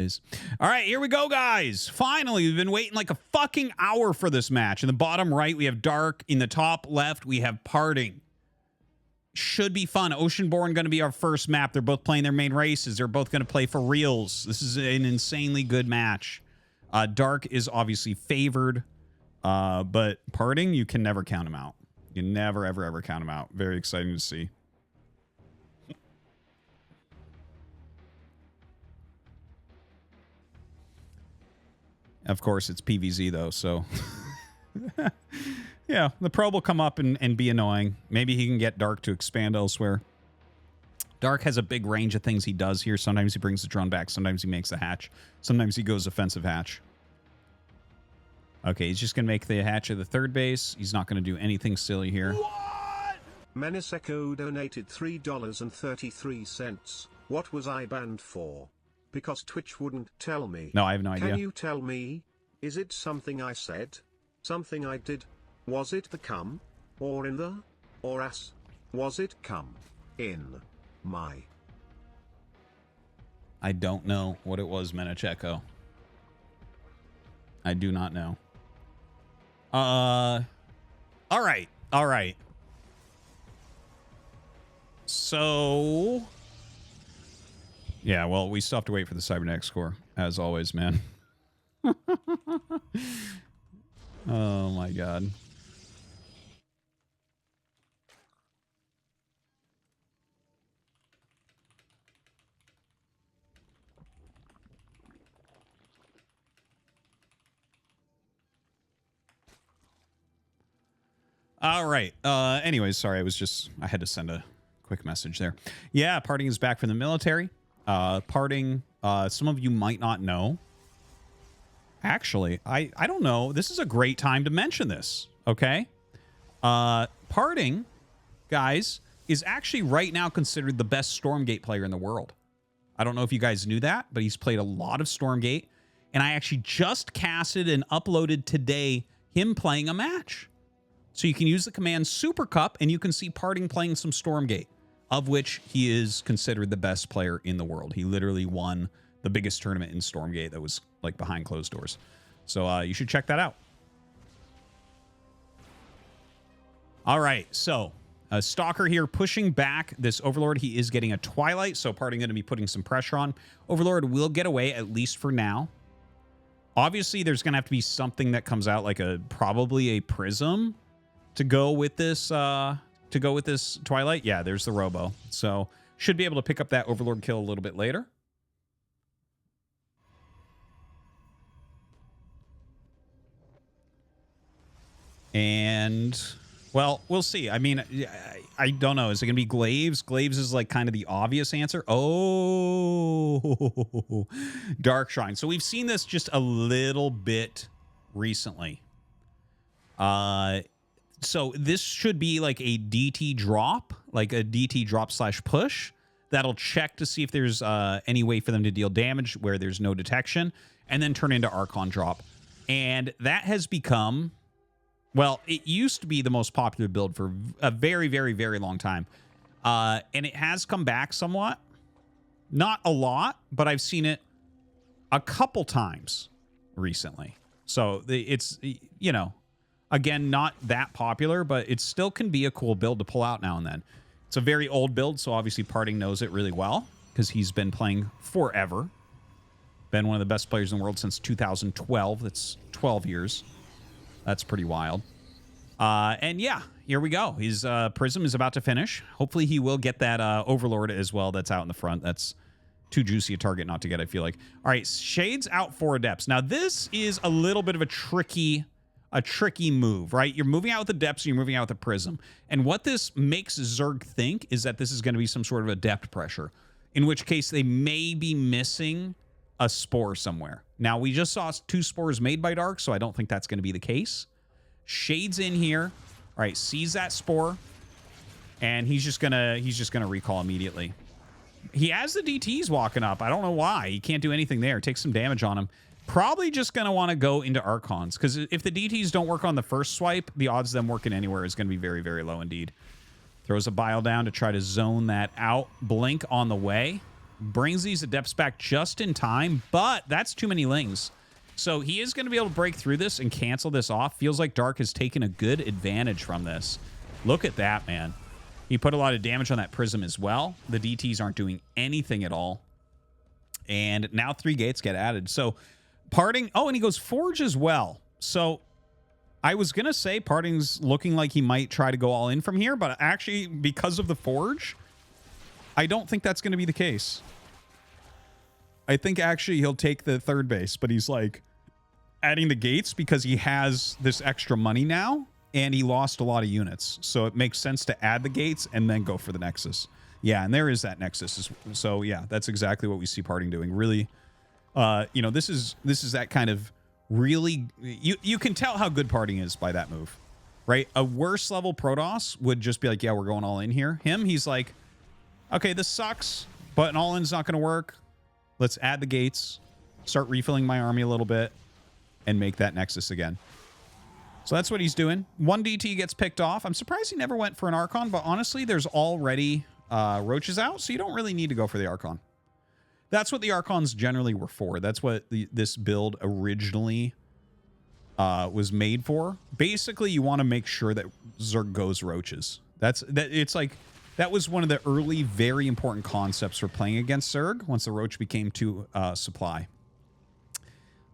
All right, here we go, guys. Finally, we've been waiting like a fucking hour for this match. In the bottom right, we have Dark. In the top left, we have Parting. Should be fun. Oceanborn going to be our first map. They're both playing their main races. They're both going to play for reals. This is an insanely good match. Dark is obviously favored, but Parting, you can never count him out. You never, ever, ever count him out. Very exciting to see. Of course, it's PVZ, though, so... yeah, the probe will come up and be annoying. Maybe he can get Dark to expand elsewhere. Dark has a big range of things he does here. Sometimes he brings the drone back. Sometimes he makes the hatch. Sometimes he goes offensive hatch. Okay, he's just going to make the hatch at the third base. He's not going to do anything silly here. What? Menace Echo donated $3.33. What was I banned for? Because Twitch wouldn't tell me. No, I have no idea. Can you tell me? Is it something I said? Something I did? Was it the come? Or in the? Or as? Was it come? In? My? I don't know what it was, Menacheko. I do not know. All right. All right. So... yeah, well, we still have to wait for the Cybernetic score, as always, man. Oh, my God. All right. Anyways, sorry, I had to send a quick message there. Yeah, Parting is back from the military. Parting, some of you might not know. Actually, I don't know. This is a great time to mention this, okay? Parting, guys, is actually right now considered the best Stormgate player in the world. I don't know if you guys knew that, but he's played a lot of Stormgate. And I actually just casted and uploaded today him playing a match. So you can use the command Super Cup, and you can see Parting playing some Stormgate, of which he is considered the best player in the world. He literally won the biggest tournament in Stormgate that was like behind closed doors. So you should check that out. All right, so Stalker here pushing back this Overlord. He is getting a Twilight, so Parting going to be putting some pressure on. Overlord will get away, at least for now. Obviously, there's going to have to be something that comes out, like probably a Prism to go with this Twilight. Yeah, there's the Robo. So should be able to pick up that Overlord kill a little bit later. And, well, we'll see. I mean, I don't know. Is it going to be Glaives? Glaives is like kind of the obvious answer. Oh, Dark Shrine. So we've seen this just a little bit recently. So this should be like a DT drop, like a DT drop / push. That'll check to see if there's any way for them to deal damage where there's no detection, and then turn into Archon drop. And that has become... well, it used to be the most popular build for a very, very, very long time. And it has come back somewhat. Not a lot, but I've seen it a couple times recently. So it's, you know, again, not that popular, but it still can be a cool build to pull out now and then. It's a very old build, so obviously Parting knows it really well because he's been playing forever. Been one of the best players in the world since 2012. That's 12 years. That's pretty wild. And yeah, here we go. His Prism is about to finish. Hopefully he will get that Overlord as well that's out in the front. That's too juicy a target not to get, I feel like. All right, Shades out for Adepts. Now, this is a little bit of a tricky move, right? You're moving out with the Adepts, and you're moving out with the Prism. And what this makes Zerg think is that this is going to be some sort of Adept pressure, in which case they may be missing a Spore somewhere. Now, we just saw 2 Spores made by Dark, so I don't think that's going to be the case. Shades in here. All right, sees that Spore, and he's just gonna recall immediately. He has the DTs walking up. I don't know why. He can't do anything there. Takes some damage on him. Probably just going to want to go into Archons, because if the DTs don't work on the first swipe, the odds of them working anywhere is going to be very, very low indeed. Throws a Bile down to try to zone that out. Blink on the way. brings these Adepts back just in time, but that's too many Lings. So he is going to be able to break through this and cancel this off. Feels like Dark has taken a good advantage from this. Look at that, man. He put a lot of damage on that Prism as well. The DTs aren't doing anything at all. And now 3 gates get added. So Parting... Oh, and he goes Forge as well. So I was going to say Parting's looking like he might try to go all in from here, but actually, because of the Forge, I don't think that's going to be the case. I think actually he'll take the 3rd base, but he's like adding the gates because he has this extra money now, and he lost a lot of units. So it makes sense to add the gates and then go for the Nexus. Yeah, and there is that Nexus. So yeah, that's exactly what we see Parting doing. Really, you know, this is that kind of really... You can tell how good Parting is by that move, right? A worse level Protoss would just be like, yeah, we're going all in here. Him, he's like, okay, this sucks, but an all-in's not going to work. Let's add the gates, start refilling my army a little bit, and make that Nexus again. So that's what he's doing. 1 DT gets picked off. I'm surprised he never went for an Archon, but honestly, there's already Roaches out, so you don't really need to go for the Archon. That's what the Archons generally were for. That's what this build originally was made for. Basically, you want to make sure that Zerg goes Roaches. It's like... That was one of the early, very important concepts for playing against Zerg once the Roach became to supply.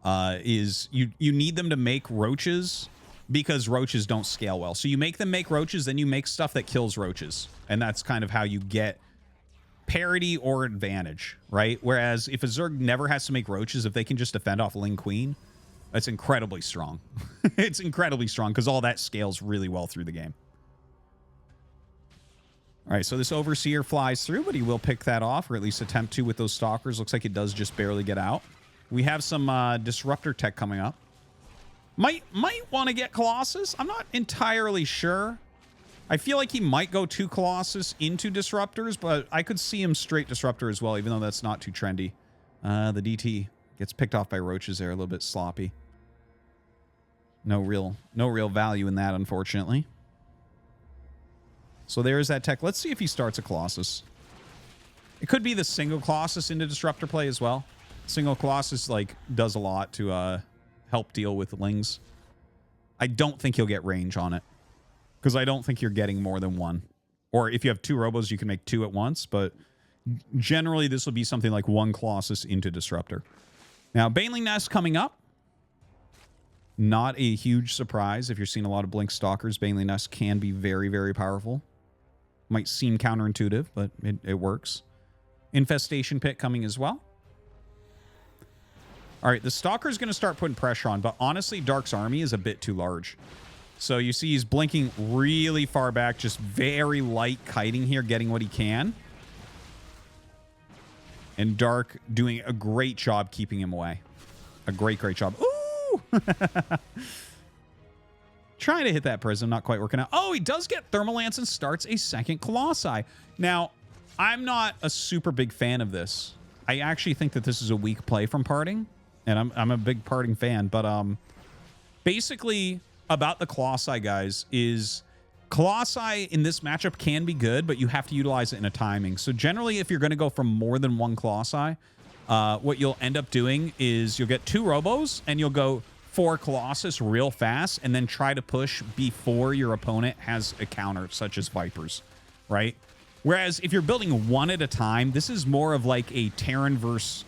Is you need them to make Roaches because Roaches don't scale well. So you make them make Roaches, then you make stuff that kills Roaches. And that's kind of how you get parity or advantage, right? Whereas if a Zerg never has to make Roaches, if they can just defend off Ling Queen, that's incredibly strong. It's incredibly strong because all that scales really well through the game. All right, so this Overseer flies through, but he will pick that off, or at least attempt to with those Stalkers. Looks like it does just barely get out. We have some Disruptor tech coming up. Might want to get Colossus. I'm not entirely sure. I feel like he might go 2 Colossus into Disruptors, but I could see him straight Disruptor as well, even though that's not too trendy. The DT gets picked off by Roaches there, a little bit sloppy. No real value in that, unfortunately. So there's that tech. Let's see if he starts a Colossus. It could be the single Colossus into Disruptor play as well. Single Colossus like does a lot to help deal with Lings. I don't think he'll get range on it because I don't think you're getting more than 1. Or if you have 2 Robos, you can make 2 at once. But generally, this will be something like 1 Colossus into Disruptor. Now, Baneling Nest coming up. Not a huge surprise. If you're seeing a lot of Blink Stalkers, Baneling Nest can be very, very powerful. Might seem counterintuitive, but it works. Infestation Pit coming as well. All right, the Stalker's going to start putting pressure on, but honestly, Dark's army is a bit too large. So you see he's blinking really far back, just very light kiting here, getting what he can. And Dark doing a great job keeping him away. A great job. Ooh! Trying to hit that Prism, not quite working out. Oh, he does get Thermal Lance and starts a 2nd Colossi. Now, I'm not a super big fan of this. I actually think that this is a weak play from Parting, and I'm a big Parting fan, but basically about the Colossi, guys, is Colossi in this matchup can be good, but you have to utilize it in a timing. So generally, if you're going to go for more than 1 Colossi, what you'll end up doing is you'll get 2 Robos, and you'll go 4 Colossus real fast and then try to push before your opponent has a counter, such as Vipers, right? Whereas if you're building 1 at a time, this is more of like a Terran versus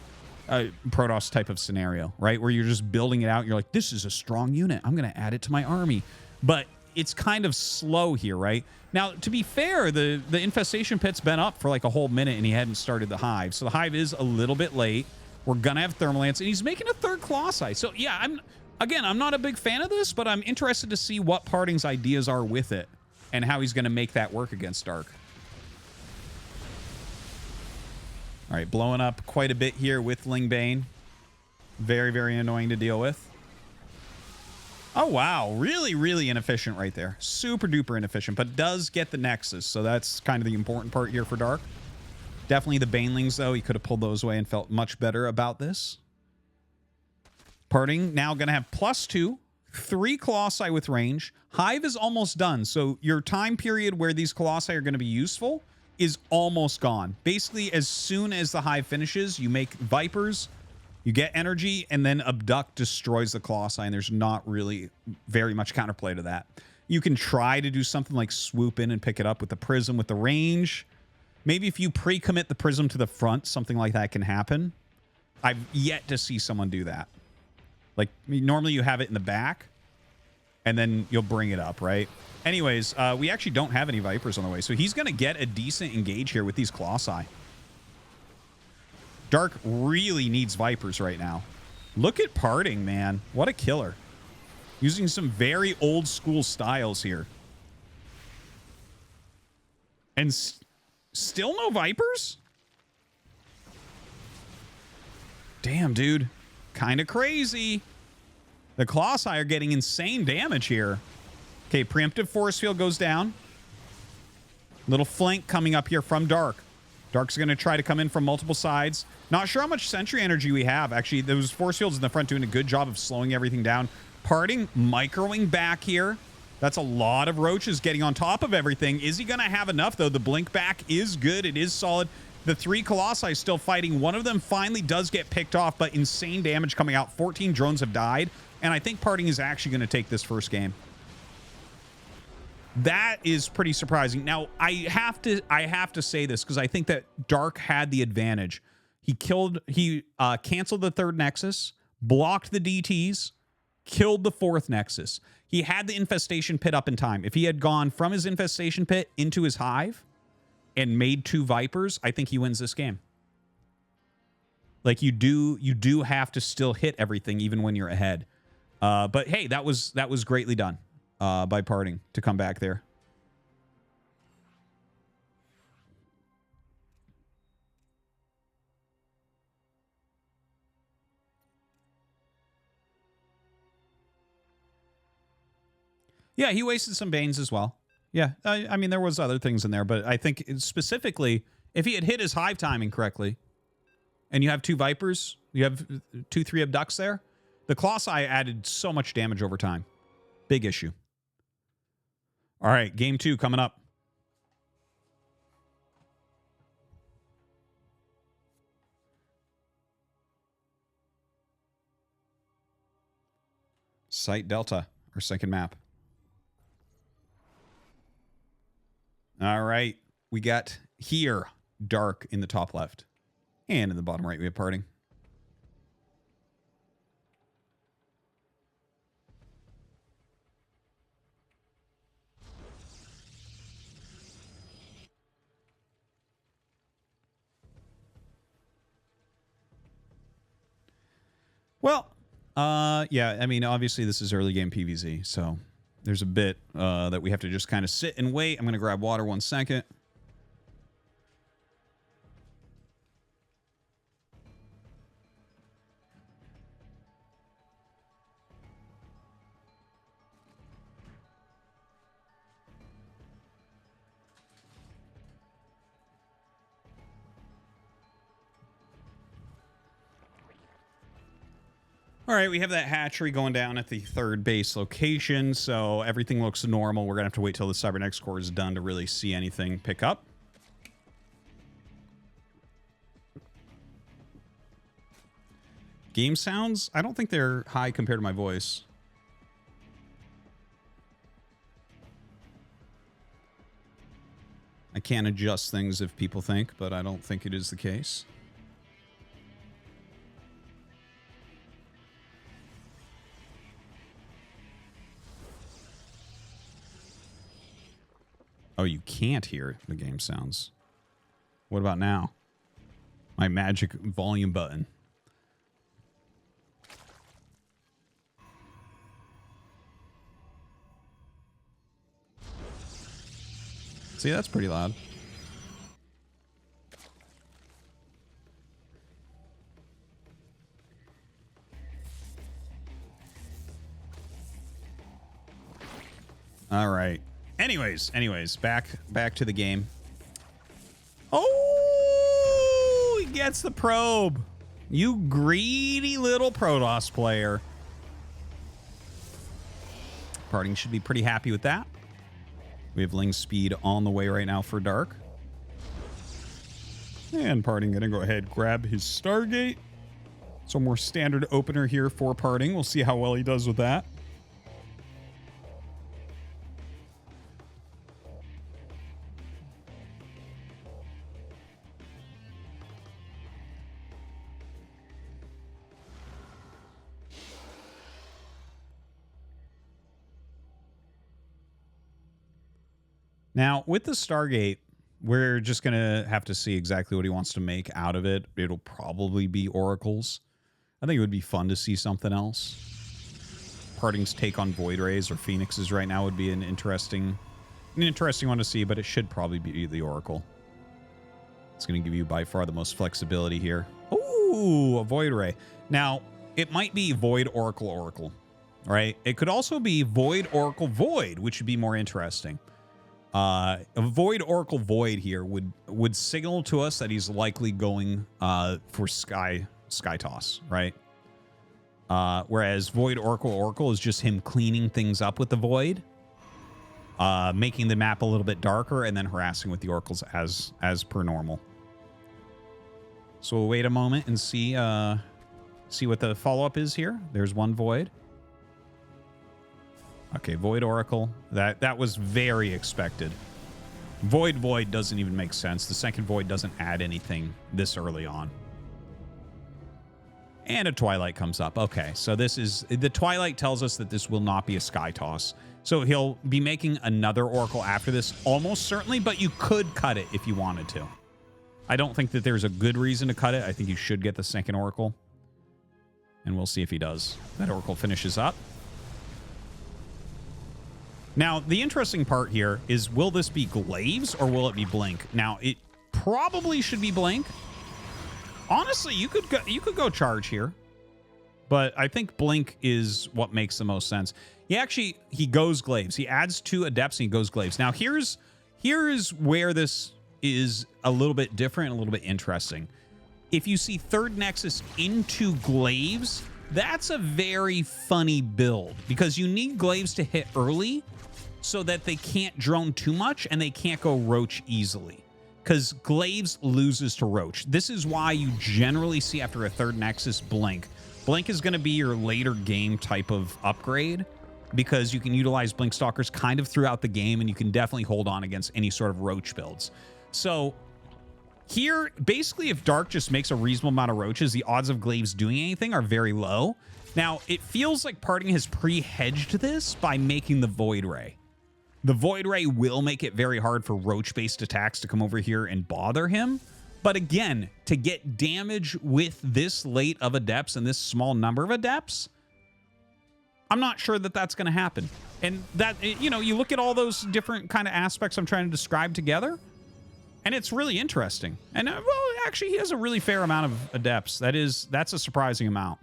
Protoss type of scenario, right? Where you're just building it out. And you're like, this is a strong unit. I'm going to add it to my army. But it's kind of slow here, right? Now, to be fair, the Infestation Pit's been up for like a whole minute and he hadn't started the Hive. So the Hive is a little bit late. We're going to have Thermal Lance, and he's making a 3rd Colossi. So yeah, I'm not a big fan of this, but I'm interested to see what Parting's ideas are with it and how he's going to make that work against Dark. All right, blowing up quite a bit here with Lingbane. Very, very annoying to deal with. Oh, wow. Really, really inefficient right there. Super duper inefficient, but does get the Nexus. So that's kind of the important part here for Dark. Definitely the Banelings, though. He could have pulled those away and felt much better about this. Parting now going to have +2, 3 Colossi with range. Hive is almost done. So your time period where these Colossi are going to be useful is almost gone. Basically, as soon as the hive finishes, you make Vipers, you get energy, and then Abduct destroys the Colossi, and there's not really very much counterplay to that. You can try to do something like swoop in and pick it up with the Prism with the range. Maybe if you pre-commit the Prism to the front, something like that can happen. I've yet to see someone do that. Like, normally you have it in the back, and then you'll bring it up, right? Anyways, we actually don't have any Vipers on the way, so he's going to get a decent engage here with these Colossi. Dark really needs Vipers right now. Look at Parting, man. What a killer. Using some very old school styles here. And still no Vipers? Damn, dude. Kind of crazy. The Colossi are getting insane damage here. Okay, preemptive force field goes down. Little flank coming up here from Dark. Dark's going to try to come in from multiple sides. Not sure how much sentry energy we have. Actually, those force fields in the front doing a good job of slowing everything down. Parting, microing back here. That's a lot of roaches getting on top of everything. Is he going to have enough, though? The blink back is good. It is solid. The 3 Colossi still fighting. One of them finally does get picked off, but insane damage coming out. 14 drones have died, and I think Parting is actually going to take this first game. That is pretty surprising. Now, I have to say this because I think that Dark had the advantage. He canceled the 3rd Nexus, blocked the DTs, killed the 4th Nexus. He had the infestation pit up in time. If he had gone from his infestation pit into his hive and made 2 Vipers, I think he wins this game. Like, you do have to still hit everything even when you're ahead. But hey, that was greatly done by Parting to come back there. Yeah, he wasted some Banes as well. Yeah, I mean, there was other things in there, but I think specifically, if he had hit his hive timing correctly, and you have 2 Vipers, you have 2-3 Abducts there, the Colossi added so much damage over time. Big issue. All right, game 2 coming up. Site Delta, our second map. All right, we got here Dark in the top left, and in the bottom right we have Parting. Well, yeah, I mean, obviously this is early game PvZ, so there's a bit that we have to just kind of sit and wait. I'm going to grab water 1 second. All right, we have that hatchery going down at the 3rd base location, so everything looks normal. We're going to have to wait till the Cybernex core is done to really see anything pick up. Game sounds? I don't think they're high compared to my voice. I can adjust things if people think, but I don't think it is the case. Oh, you can't hear the game sounds. What about now? My magic volume button. See, that's pretty loud. All right. Anyways, back to the game. Oh, he gets the probe. You greedy little Protoss player. Parting should be pretty happy with that. We have Ling speed on the way right now for Dark. And Parting going to go ahead, grab his Stargate. So more standard opener here for Parting. We'll see how well he does with that. Now, with the Stargate, we're just going to have to see exactly what he wants to make out of it. It'll probably be oracles. I think it would be fun to see something else. Parting's take on Void Rays or Phoenixes right now would be an interesting one to see, but it should probably be the Oracle. It's going to give you by far the most flexibility here. Ooh, a Void Ray. Now, it might be Void Oracle Oracle, right? It could also be Void Oracle Void, which would be more interesting. A Void Oracle Void here would signal to us that he's likely going for Sky Toss, right? Whereas Void Oracle Oracle is just him cleaning things up with the Void, making the map a little bit darker, and then harassing with the Oracles as per normal. So we'll wait a moment and see what the follow-up is here. There's one Void. Okay, Void Oracle. That was very expected. Void doesn't even make sense. The second Void doesn't add anything this early on. And a Twilight comes up. Okay, so this is... The Twilight tells us that this will not be a Sky Toss. So he'll be making another Oracle after this, almost certainly, but you could cut it if you wanted to. I don't think that there's a good reason to cut it. I think you should get the second Oracle. And we'll see if he does. That Oracle finishes up. Now, the interesting part here is, will this be Glaives or will it be Blink? Now, it probably should be Blink. Honestly, you could go Charge here. But I think Blink is what makes the most sense. He goes Glaives. He adds 2 Adepts and he goes Glaives. Now, here's where this is a little bit different, a little bit interesting. If you see Third Nexus into Glaives, that's a very funny build because you need Glaives to hit early so that they can't drone too much and they can't go Roach easily. Because Glaives loses to Roach. This is why you generally see after a Third Nexus Blink. Blink is going to be your later game type of upgrade because you can utilize Blink Stalkers kind of throughout the game and you can definitely hold on against any sort of Roach builds. So here, basically, if Dark just makes a reasonable amount of Roaches, the odds of Glaives doing anything are very low. Now, it feels like Parting has pre-hedged this by making the Void Ray. The Void Ray will make it very hard for Roach-based attacks to come over here and bother him. But again, to get damage with this late of Adepts and this small number of Adepts, I'm not sure that that's going to happen. And that, you know, you look at all those different kind of aspects I'm trying to describe together, and it's really interesting. And, well, actually, he has a really fair amount of Adepts. That's a surprising amount.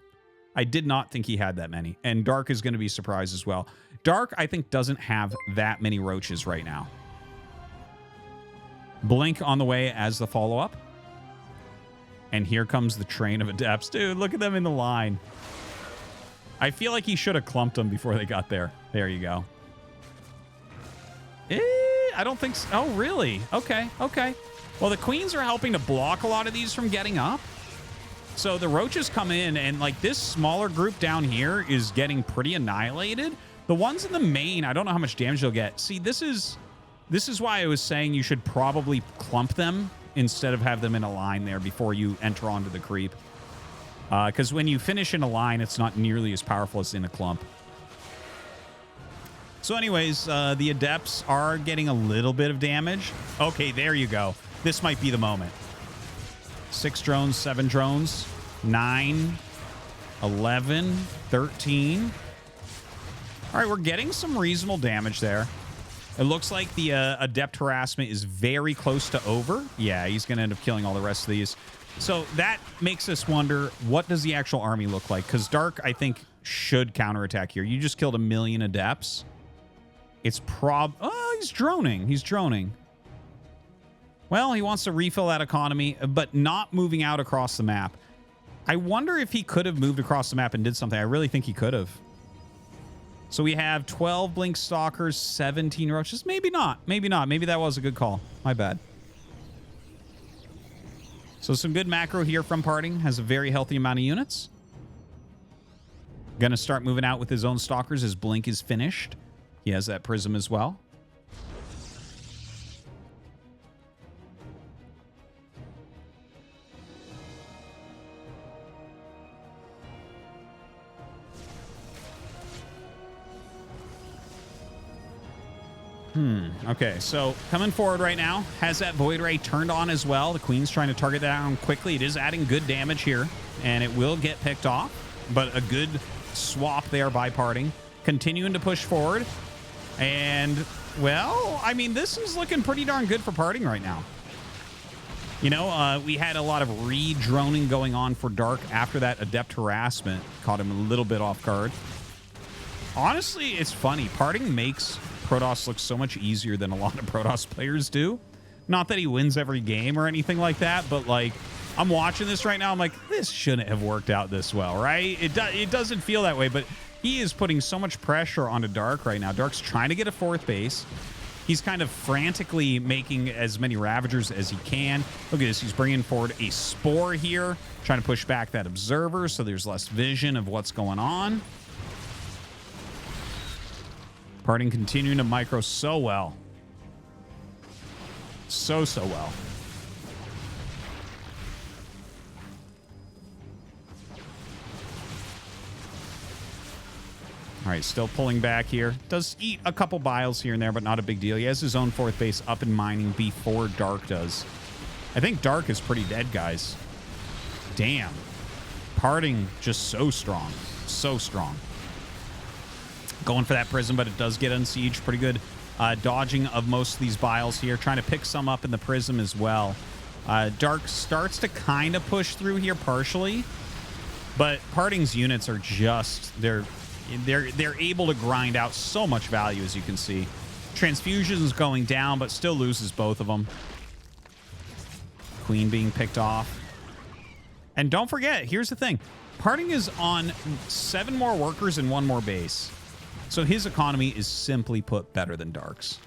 I did not think he had that many. And Dark is going to be surprised as well. Dark, I think, doesn't have that many Roaches right now. Blink on the way as the follow-up. And here comes the train of Adepts. Dude, look at them in the line. I feel like he should have clumped them before they got there. There you go. I don't think so. Oh, really? Okay, okay. Well, the Queens are helping to block a lot of these from getting up. So the Roaches come in, and like this smaller group down here is getting pretty annihilated. The ones in the main, I don't know how much damage they'll get. See, this is why I was saying you should probably clump them instead of have them in a line there before you enter onto the creep. Because when you finish in a line, it's not nearly as powerful as in a clump. So anyways, the Adepts are getting a little bit of damage. Okay, there you go. This might be the moment. 6 drones, 7 drones, 9, 11, 13. All right, we're getting some reasonable damage there. It looks like the Adept harassment is very close to over. Yeah, he's going to end up killing all the rest of these. So that makes us wonder, what does the actual army look like? Because Dark, I think, should counterattack here. You just killed 1 million Adepts. It's oh, he's droning. He's droning. Well, he wants to refill that economy, but not moving out across the map. I wonder if he could have moved across the map and did something. I really think he could have. So we have 12 Blink Stalkers, 17 Roaches. Maybe not. Maybe not. Maybe that was a good call. My bad. So some good macro here from Parting. Has a very healthy amount of units. Gonna start moving out with his own stalkers as Blink is finished. He has that prism as well. Okay, so coming forward right now, has that Void Ray turned on as well. The Queen's trying to target that down quickly. It is adding good damage here, and it will get picked off, but a good swap there by Parting. Continuing to push forward, and, well, I mean, this is looking pretty darn good for Parting right now. You know, we had a lot of re-droning going on for Dark after that Adept Harassment. Caught him a little bit off guard. Honestly, it's funny. Parting makes Protoss looks so much easier than a lot of Protoss players do. Not that he wins every game or anything like that, but like, I'm watching this right now. I'm like, this shouldn't have worked out this well, right? It doesn't feel that way, but he is putting so much pressure onto Dark right now. Dark's trying to get a 4th base. He's kind of frantically making as many Ravagers as he can. Look at this. He's bringing forward a Spore here, trying to push back that Observer so there's less vision of what's going on. Parting continuing to micro so well. So well. All right, still pulling back here. Does eat a couple biles here and there, but not a big deal. He has his own 4th base up and mining before Dark does. I think Dark is pretty dead, guys. Damn. Parting just so strong. So strong. Going for that prism, but it does get unsieged. Pretty good dodging of most of these biles here. Trying to pick some up in the prism as well. Dark starts to kind of push through here partially, but Parting's units are just they're able to grind out so much value, as you can see. Transfusion's going down, but still loses both of them. Queen being picked off. And don't forget, here's the thing. Parting is on 7 more workers and 1 more base. So his economy is, simply put, better than Dark's.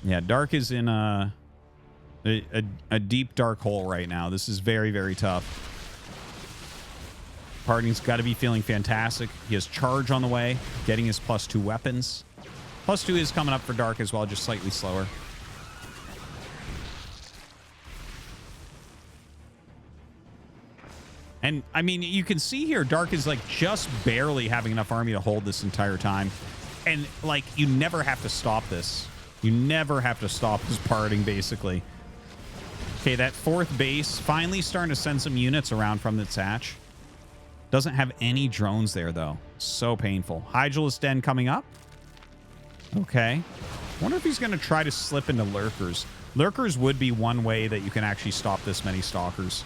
Yeah, Dark is in a deep dark hole right now. This is very, very tough. Parting's got to be feeling fantastic. He has charge on the way, getting his +2 weapons. +2 is coming up for Dark as well, just slightly slower. And, I mean, you can see here, Dark is, like, just barely having enough army to hold this entire time. And, like, you never have to stop this. You never have to stop his Parting, basically. Okay, that 4th base finally starting to send some units around from the hatch. Doesn't have any drones there, though. So painful. Hydralis Den coming up. Okay. Wonder if he's going to try to slip into Lurkers. Lurkers would be one way that you can actually stop this many Stalkers.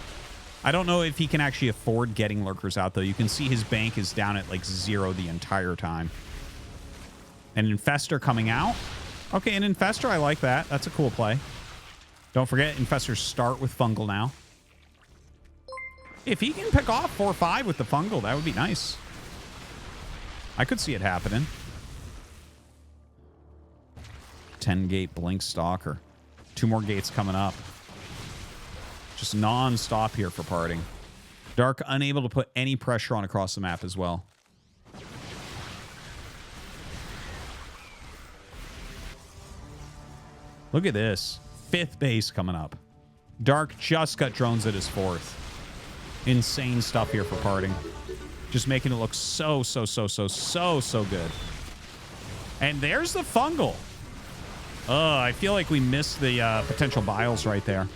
I don't know if he can actually afford getting Lurkers out, though. You can see his bank is down at, like, 0 the entire time. And Infestor coming out. Okay, an Infestor, I like that. That's a cool play. Don't forget, Infestors start with Fungal now. If he can pick off 4 or 5 with the Fungal, that would be nice. I could see it happening. 10-gate Blink Stalker. 2 more gates coming up. Just non-stop here for Parting. Dark unable to put any pressure on across the map as well. Look at this. 5th base coming up. Dark just got drones at his 4th. Insane stuff here for Parting. Just making it look so good. And there's the Fungal. I feel like we missed the potential biles right there.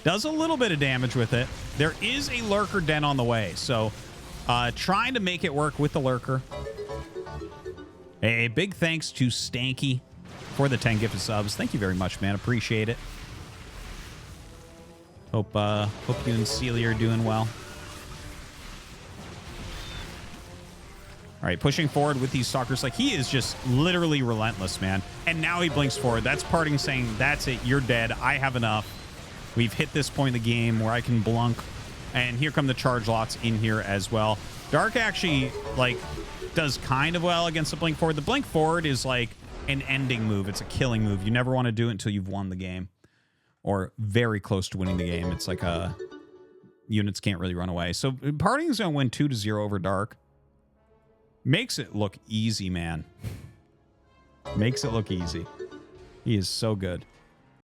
Does a little bit of damage with it. There is a Lurker Den on the way, so trying to make it work with the Lurker. A big thanks to Stanky for the 10 gifted subs. Thank you very much, man. Appreciate it. Hope you and Celia are doing well. All right, pushing forward with these Stalkers. Like, he is just literally relentless, man. And now he blinks forward. That's Parting saying, that's it, you're dead. I have enough. We've hit this point in the game where I can blunk. And here come the charge lots in here as well. Dark actually, like, does kind of well against the blink forward. The blink forward is like an ending move. It's a killing move. You never want to do it until you've won the game or very close to winning the game. It's like units can't really run away. So Parting is going to win 2-0 over Dark. Makes it look easy, man. Makes it look easy. He is so good.